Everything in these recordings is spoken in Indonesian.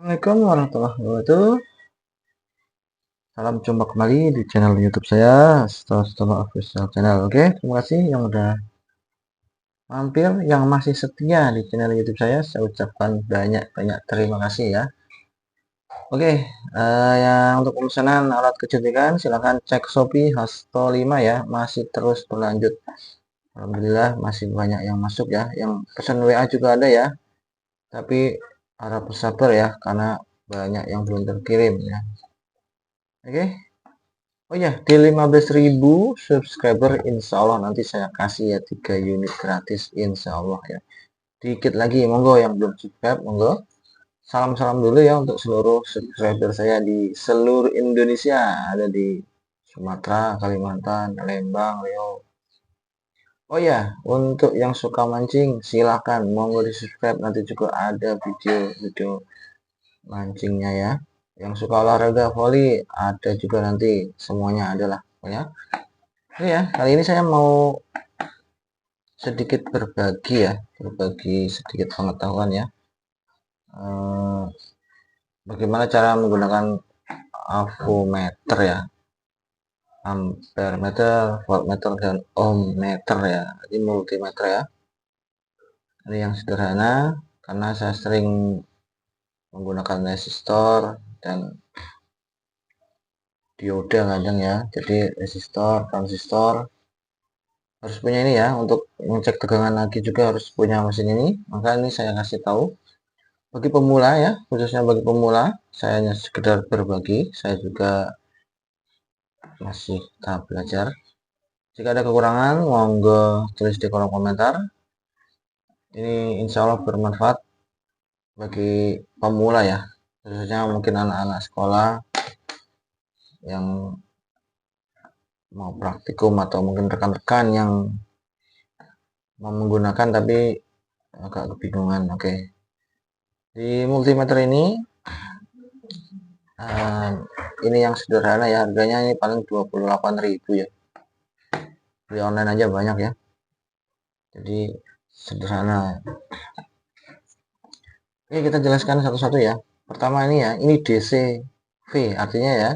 Assalamualaikum warahmatullahi wabarakatuh. Salam jumpa kembali di channel YouTube saya, Setelah Official Channel. Oke, terima kasih yang udah mampir, yang masih setia di channel YouTube saya ucapkan banyak terima kasih ya. Oke, yang untuk pemesanan alat kecantikan silahkan cek Shopee Hasto 5 ya, masih terus berlanjut. Alhamdulillah masih banyak yang masuk ya, yang pesan WA juga ada ya. Tapi harap bersabar ya, karena banyak yang belum terkirim ya. Oke. Oh ya, di 15.000 subscriber insya Allah nanti saya kasih ya 3 unit gratis insya Allah ya. Dikit lagi, monggo yang belum subscribe, monggo. Salam-salam dulu ya untuk seluruh subscriber saya di seluruh Indonesia. Ada di Sumatera, Kalimantan, Lembang, Riau. Oh ya, untuk yang suka mancing silahkan monggo di subscribe, nanti juga ada video-video mancingnya ya. Yang suka olahraga volley ada juga, nanti semuanya adalah ya. Ya, kali ini saya mau sedikit berbagi sedikit pengetahuan ya. Eh, Bagaimana cara menggunakan avometer ya, ampere meter, voltmeter dan ohmmeter ya. Ini multimeter ya. Ini yang sederhana karena saya sering menggunakan resistor dan dioda kadang ya. Jadi resistor, transistor harus punya ini ya. Untuk mengecek tegangan lagi juga harus punya mesin ini. Maka ini saya kasih tahu. Bagi pemula ya, khususnya bagi pemula, saya hanya sekedar berbagi, saya juga masih tahap belajar. Jika ada kekurangan, monggo tulis di kolom komentar. Ini insya Allah bermanfaat bagi pemula ya, khususnya mungkin anak-anak sekolah yang mau praktikum atau mungkin rekan-rekan yang mau menggunakan tapi agak kebingungan. Oke, di multimeter ini yang sederhana ya, harganya ini paling 28.000 ya. Beli online aja banyak ya, jadi sederhana. Oke, kita jelaskan satu-satu ya. Pertama ini ya, ini DC V artinya ya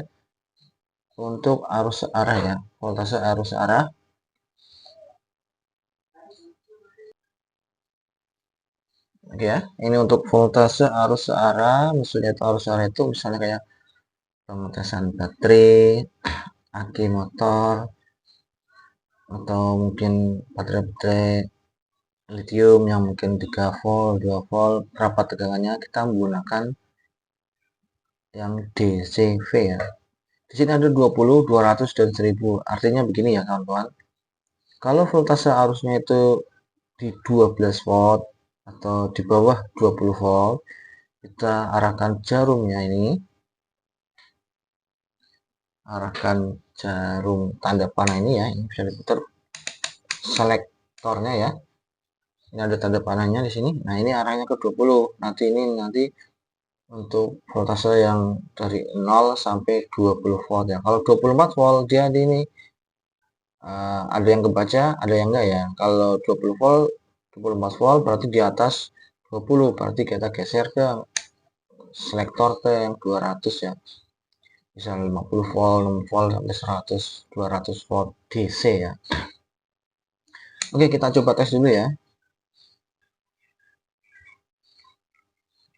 untuk arus arah ya, voltase arus arah. Oke ya, ini untuk voltase arus arah, maksudnya itu arus arah itu misalnya kayak pengetesan baterai, aki motor, atau mungkin baterai-baterai lithium yang mungkin 3 volt, 2 volt, berapa tegangannya, kita menggunakan yang DCV ya. Di sini ada 20, 200 dan 1000. Artinya begini ya kawan-kawan. Kalau voltase arusnya itu di 12 volt atau di bawah 20 volt, kita arahkan jarumnya ini, arahkan jarum tanda panah ini ya, ini bisa diputar selektornya ya. Ini ada tanda panahnya di sini. Nah, ini arahnya ke 20. Nanti untuk voltase yang dari 0 sampai 20 volt ya. Kalau 24 volt dia di ini ada yang kebaca, ada yang enggak ya. Kalau 20 volt, 24 volt berarti di atas 20, berarti kita geser ke selektor ke yang 200 ya. Misal 50 volt, 6 volt sampai 100, 200 volt DC ya. Oke, kita coba tes dulu ya.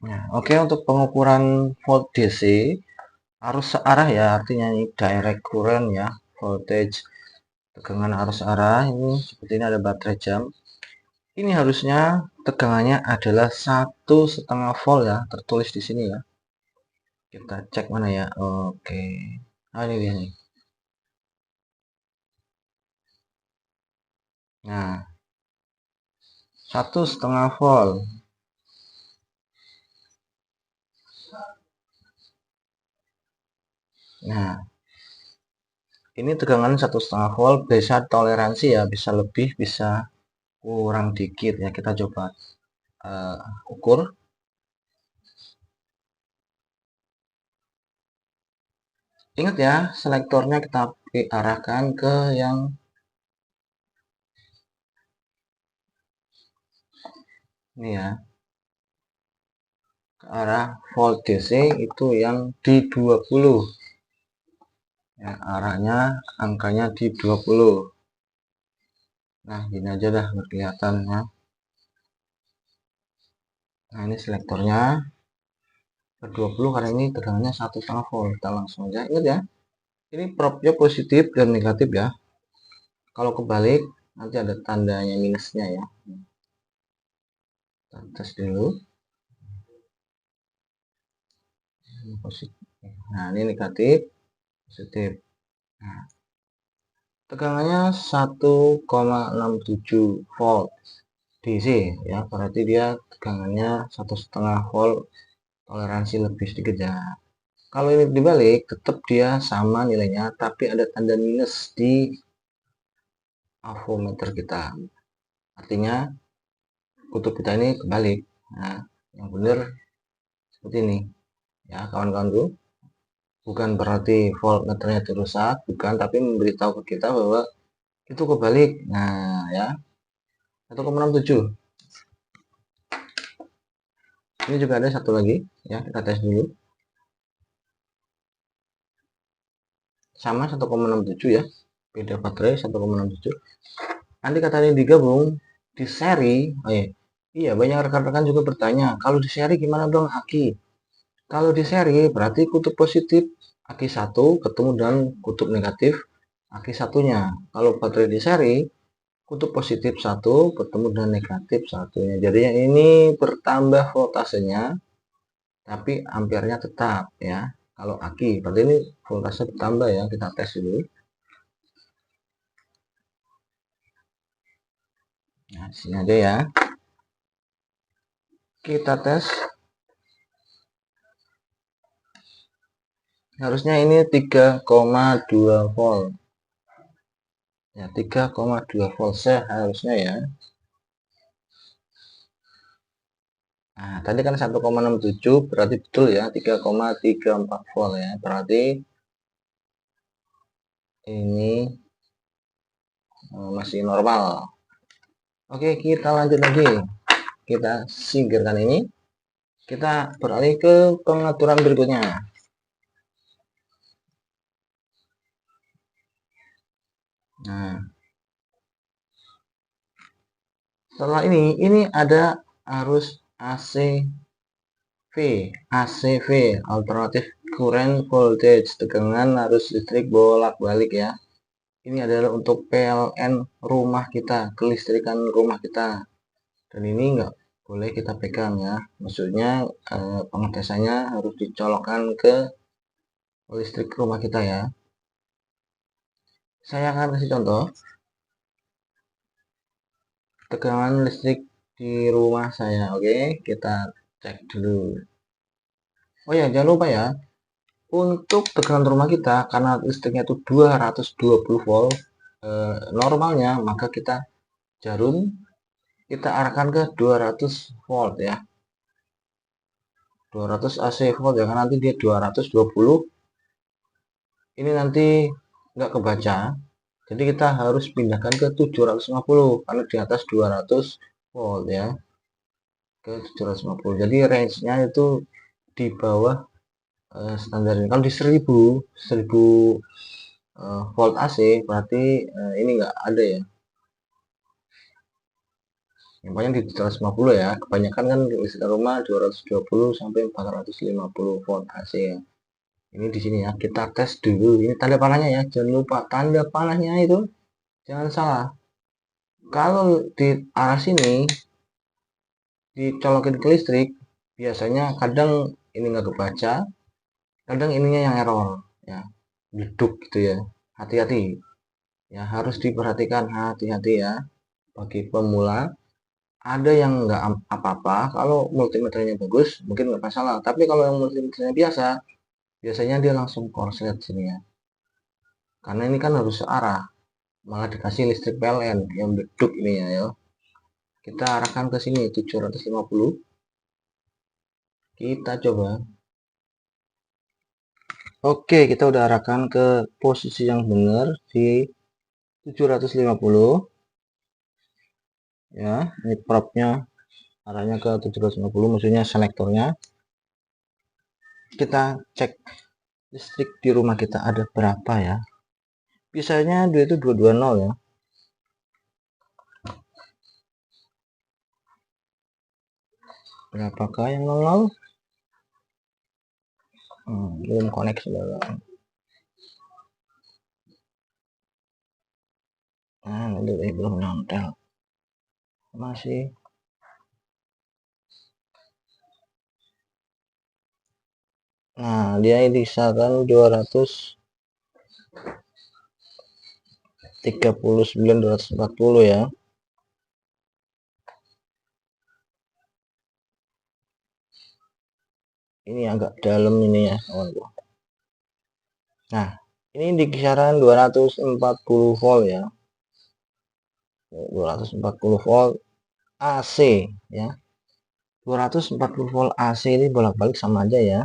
Nah, oke, untuk pengukuran volt DC arus searah ya, artinya ini direct current ya, voltage tegangan arus arah. Ini seperti ini ada baterai jam. Ini harusnya tegangannya adalah 1,5 volt ya, tertulis di sini ya. Kita cek mana ya. Oke, nah ini dia nih. Nah, 1,5 volt. Nah, ini tegangan 1,5 volt, bisa toleransi ya, bisa lebih, bisa kurang dikit ya. Kita coba ukur. Ingat ya, selektornya kita arahkan ke yang ini ya, ke arah volt DC itu yang di 20 ya, arahnya angkanya di 20. Nah gini aja dah berkelihatan ya. Nah ini selektornya ke 20 karena ini tegangannya 1,5 volt. Kita langsung aja ingat ya, ini propnya positif dan negatif ya. Kalau kebalik nanti ada tandanya minusnya ya. Kita tes dulu. Positif. Nah ini negatif, positif. Nah, tegangannya 1,67 volt DC ya, berarti dia tegangannya 1,5 volt, toleransi lebih sedikit ya. Kalau ini dibalik tetap dia sama nilainya, tapi ada tanda minus di avometer kita, artinya kutub kita ini kebalik. Nah yang benar seperti ini ya kawan-kawanku. Bukan berarti voltmeternya itu rusak, bukan, tapi memberitahu ke kita bahwa itu kebalik. Nah ya, 1,67. Ini juga ada satu lagi ya, kita tes dulu. Sama 1,67 ya, beda baterai 1,67. Nanti kata ini digabung di seri. Oh iya, banyak rekan-rekan juga bertanya, kalau di seri gimana dong aki? Kalau di seri berarti kutub positif aki 1 ketemu dengan kutub negatif aki satunya. Kalau baterai di seri kutub positif 1 ketemu dengan negatif satunya. Jadinya ini bertambah voltasenya, tapi ampernya tetap ya. Kalau aki berarti ini voltase bertambah ya. Kita tes dulu. Nah sini aja ya, kita tes. Harusnya ini 3,2 volt ya, 3,2 volt seharusnya ya. Nah tadi kan 1,67 berarti betul ya, 3,34 volt ya, berarti ini masih normal. Oke, kita lanjut lagi, kita singkirkan ini, kita beralih ke pengaturan berikutnya. Nah setelah ini ada arus ACV alternatif current voltage, tegangan arus listrik bolak-balik ya. Ini adalah untuk PLN rumah kita, kelistrikan rumah kita, dan ini enggak boleh kita pegang ya, maksudnya pengetesannya harus dicolokkan ke listrik rumah kita ya. Saya akan kasih contoh tegangan listrik di rumah saya. Oke, kita cek dulu. Oh ya, jangan lupa ya, untuk tegangan rumah kita karena listriknya itu 220 volt normalnya, maka kita jarum kita arahkan ke 200 volt ya, 200 AC volt ya, karena nanti dia 220 ini nanti nggak kebaca, jadi kita harus pindahkan ke 750 karena di atas 200 volt ya, ke 750. Jadi range nya itu di bawah standar. Kalau di 1000 volt AC berarti ini nggak ada ya, yang banyak di 250 ya, kebanyakan kan listrik rumah 220 sampai 450 volt AC ya. Ini di sini ya, kita tes dulu. Ini tanda panahnya ya, jangan lupa tanda panahnya itu jangan salah. Kalau di arah sini dicolokin ke listrik, biasanya kadang ini nggak kebaca, kadang ininya yang error ya, bleduk gitu ya. Hati-hati ya, harus diperhatikan, hati-hati ya bagi pemula. Ada yang nggak apa-apa, kalau multimeternya bagus mungkin nggak masalah, tapi kalau yang multimeternya biasanya dia langsung korslet sini ya, karena ini kan harus searah, malah dikasih listrik PLN yang beduk ini ya. Yo, kita arahkan ke sini 750, kita coba. Oke, kita udah arahkan ke posisi yang benar di 750 ya. Ini propnya arahnya ke 750, maksudnya selektornya. kita cek listrik di rumah kita ada berapa ya. Biasanya dia itu 220 ya. Berapakah yang 00? Belum connect saudara. Nah, belum nontel. Masih. Nah, dia di kisaran 239 240 ya. Ini agak dalam ini ya, kawan-kawan. Nah, ini di kisaran 240 volt ya. 240 volt AC ya. 240 volt AC ini bolak-balik sama aja ya.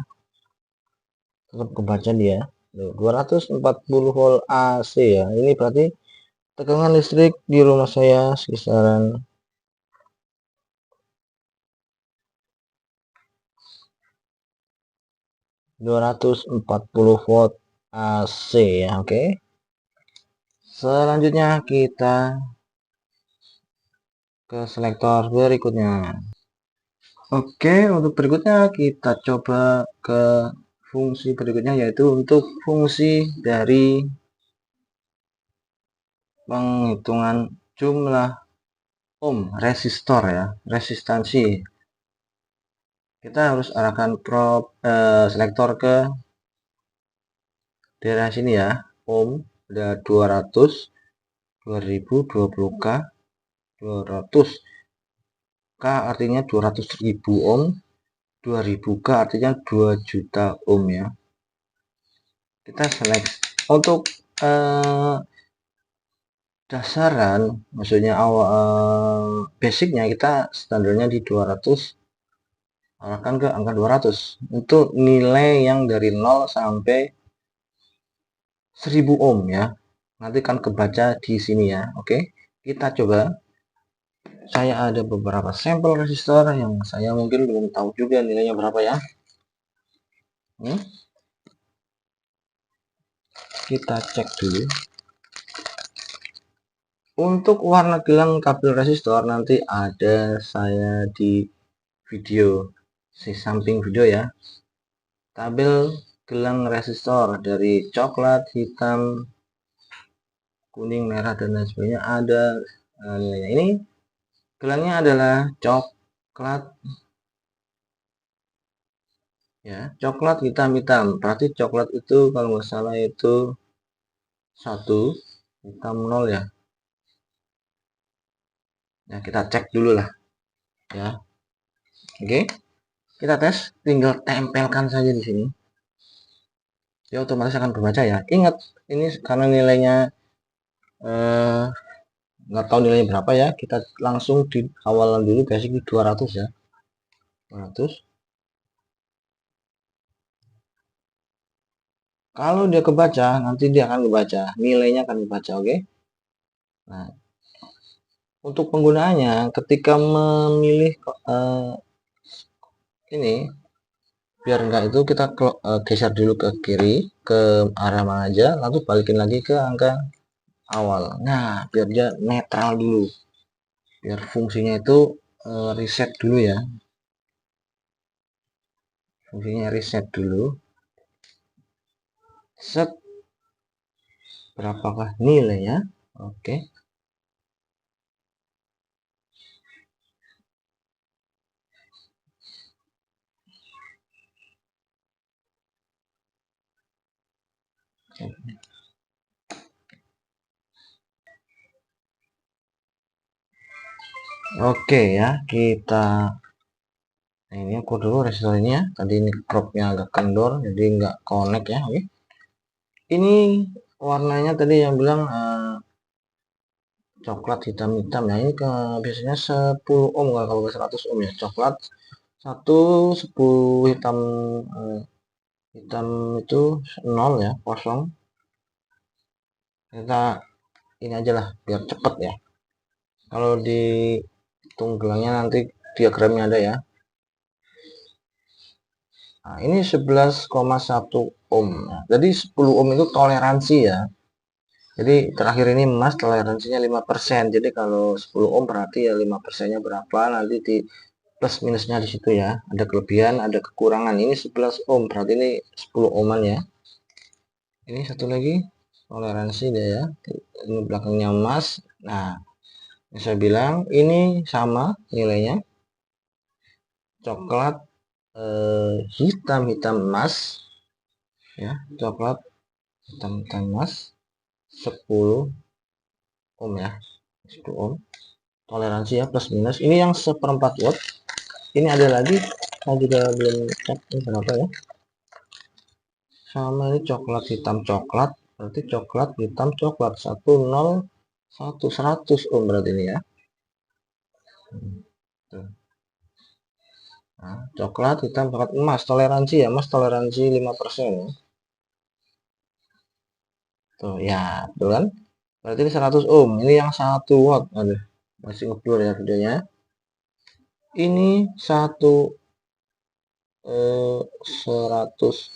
Tetap kebaca dia. 240 volt AC ya. Ini berarti tegangan listrik di rumah saya kisaran 240 volt AC ya. Oke. Selanjutnya kita ke selektor berikutnya. Oke, untuk berikutnya kita coba ke fungsi berikutnya, yaitu untuk fungsi dari penghitungan jumlah ohm resistor ya, resistansi. Kita harus arahkan selektor ke daerah sini ya. Ohm ada 200, 2020K, 200K artinya 200.000 ohm, 2000K artinya 2 juta ohm ya. Kita select untuk dasaran, maksudnya awal basicnya kita standarnya di 200, arahkan ke angka 200 untuk nilai yang dari 0 sampai 1000 ohm ya. Nanti kan kebaca di sini ya. Oke, kita coba. Saya ada beberapa sampel resistor yang saya mungkin belum tahu juga nilainya berapa ya. Kita cek dulu. Untuk warna gelang kabel resistor nanti ada saya di video samping video ya. Tabel gelang resistor dari coklat, hitam, kuning, merah dan lain sebagainya ada nilainya. Ini gelangnya adalah coklat ya, coklat hitam. Berarti coklat itu kalau nggak salah itu 1, hitam 0 ya. Nah, kita cek dulu lah ya. Oke, kita tes, tinggal tempelkan saja di sini. Dia otomatis akan berbaca ya. Ingat, ini karena nilainya nggak tahu nilainya berapa ya, kita langsung di awalan dulu basic di 200 ya. 200. Kalau dia kebaca, nanti dia akan kebaca, nilainya akan kebaca, oke. Nah, untuk penggunaannya ketika memilih ini biar enggak itu kita geser dulu ke kiri ke arah mana aja, lalu balikin lagi ke angka awal. Nah, biar dia netral dulu, biar fungsinya itu reset dulu ya, fungsinya reset dulu. Set, berapakah nilainya? Oke. Oke ya, kita ini aku dulu resistor ini ya. Tadi ini cropnya agak kendor, jadi nggak connect ya. Oke. Ini warnanya tadi yang bilang coklat hitam. Nah, ini biasanya 10 ohm kalau 100 ohm ya. Coklat 1, 10 hitam hitam itu 0 ya, kosong. Kita ini aja lah biar cepet ya. Kalau di tunggelangnya nanti diagramnya ada ya. Nah, ini 11,1 ohm. Nah, jadi 10 ohm itu toleransi ya. Jadi terakhir ini emas toleransinya 5%. Jadi kalau 10 ohm berarti ya 5%-nya berapa, nanti di plus minusnya di situ ya. Ada kelebihan, ada kekurangan. Ini 11 ohm, berarti ini 10 ohman ya. Ini satu lagi toleransi dia ya. Ini belakangnya emas. Nah, yang saya bilang ini sama nilainya. Coklat hitam emas ya, coklat hitam emas 10 ohm ya, 10 ohm toleransi ya, plus minus. Ini yang seperempat watt. Ini ada lagi, saya juga belum cek ini berapa ya. Sama ini coklat hitam coklat, berarti coklat hitam coklat 101 ohm berarti ini ya. Nah, coklat hitam coklat emas toleransi ya, emas toleransi 5% ya. Tuh ya, betul kan? Berarti ini 100 ohm. Ini yang 1 watt. Aduh, masih ngeblur ya videonya. Ini 100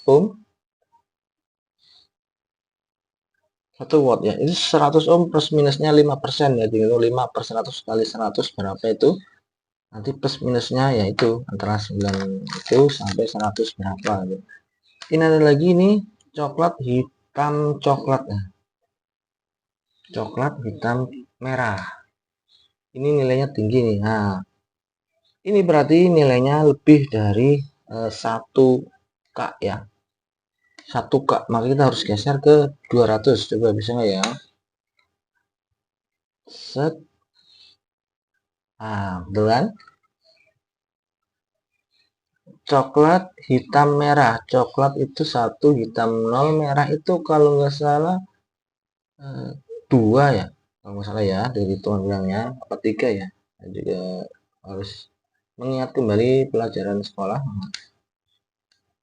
ohm 1 watt ya. Ini 100 ohm plus minusnya 5% ya. Jadi 5 per 100 kali 100 berapa itu? Nanti plus minusnya yaitu antara 9 itu sampai 100 berapa gitu. Ini ada lagi nih coklat hitam coklat ya. Coklat hitam merah. Ini nilainya tinggi nih. Nah, ini berarti nilainya lebih dari 1K ya. 1K, maka kita harus geser ke 200. Coba bisa nggak ya? Set. Nah, betul kan? Coklat hitam merah. Coklat itu 1, hitam 0, merah itu kalau nggak salah 2 ya. Kalau nggak salah ya, dari Tuhan bilangnya. Apa 3 ya? Saya juga harus mengingat kembali pelajaran sekolah.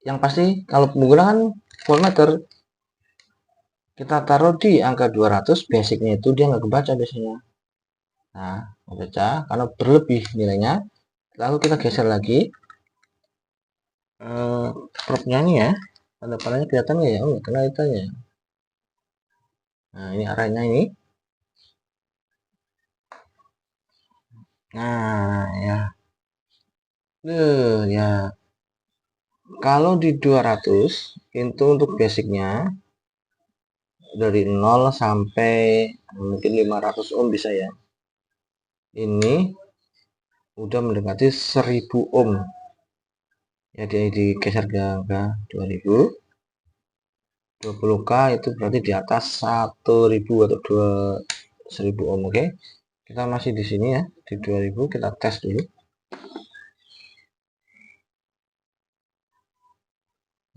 Yang pasti kalau menggunakan voltmeter kita taruh di angka 200, basicnya itu dia nggak kebaca biasanya. Nah, kebaca karena berlebih nilainya. Lalu kita geser lagi propnya ini ya. Tanda panahnya kelihatan nggak ya? Oh, nggak kelihatan ya. Nah, ini arahnya ini. Nah, ya. Ya. Kalau di 200 itu untuk basicnya dari 0 sampai mungkin 500 ohm bisa ya. Ini udah mendekati 1000 ohm. Ya, dia digeser ke angka 2000. 20K itu berarti di atas 1000 atau 1000 ohm. Oke. Kita masih di sini ya, di 2000 kita tes dulu.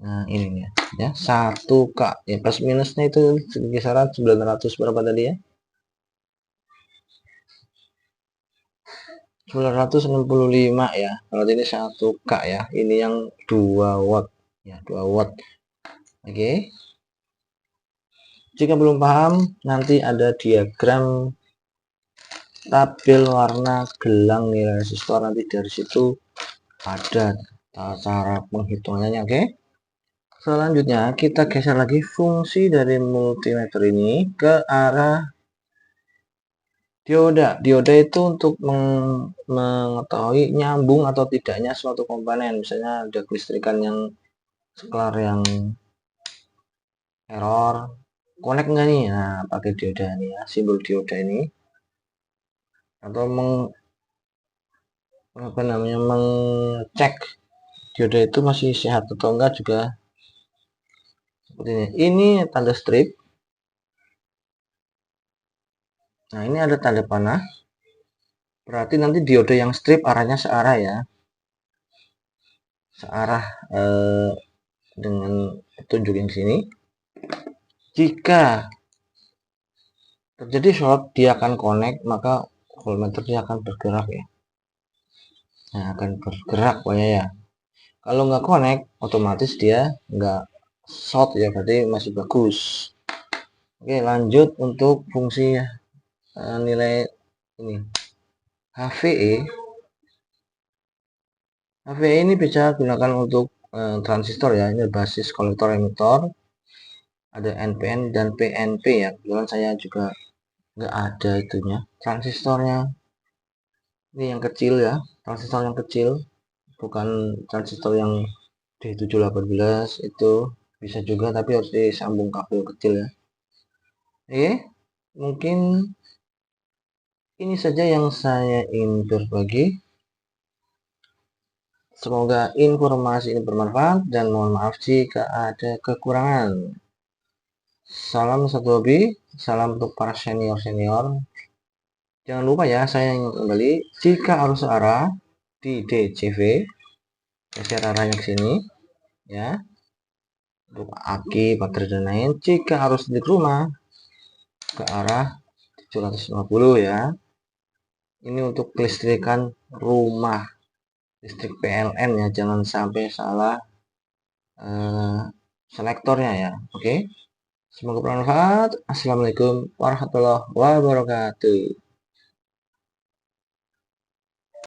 Nah, ini nih ya, 1K ya, plus minusnya itu kisaran 900 berapa tadi ya? 965 ya. Berarti ini 1K ya. Ini yang 2 watt ya, 2 watt. Oke. Jika belum paham, nanti ada diagram tabel warna gelang nilai resistor, nanti dari situ ada cara penghitungannya. Oke. Selanjutnya kita geser lagi fungsi dari multimeter ini ke arah dioda. Dioda itu untuk mengetahui nyambung atau tidaknya suatu komponen. Misalnya ada kelistrikan yang sklar yang error, connect nggak nih? Nah, pakai dioda nih ya, simbol dioda ini. Atau mengcek dioda itu masih sehat atau enggak juga seperti ini. Ini tanda strip. Nah, ini ada tanda panah. Berarti nanti dioda yang strip arahnya searah ya. Searah dengan petunjuk yang sini. Jika terjadi short, dia akan connect, maka voltmeter dia akan bergerak ya. Nah, akan bergerak pokoknya ya. Kalau nggak connect, otomatis dia nggak short ya, berarti masih bagus. Oke, lanjut untuk fungsi nilai ini HVE. HVE ini bisa gunakan untuk transistor ya, ini basis kolektor emitor, ada NPN dan PNP ya. Kebetulan saya juga nggak ada itunya transistornya, ini yang kecil ya, transistor yang kecil, bukan transistor yang D718 itu bisa juga, tapi harus disambung kabel kecil ya. Oke, mungkin ini saja yang saya ingin berbagi. Semoga informasi ini bermanfaat dan mohon maaf jika ada kekurangan. Salam satu hobi, salam untuk para senior-senior. Jangan lupa ya, saya ingin kembali, jika arus arah di DCV, geser arahnya ke sini ya, untuk aki, baterai dan lain. Jika arus di rumah ke arah 750 ya, ini untuk kelistrikan rumah, listrik PLN ya, jangan sampai salah selektornya ya. Oke, semoga bermanfaat. Assalamualaikum warahmatullahi wabarakatuh.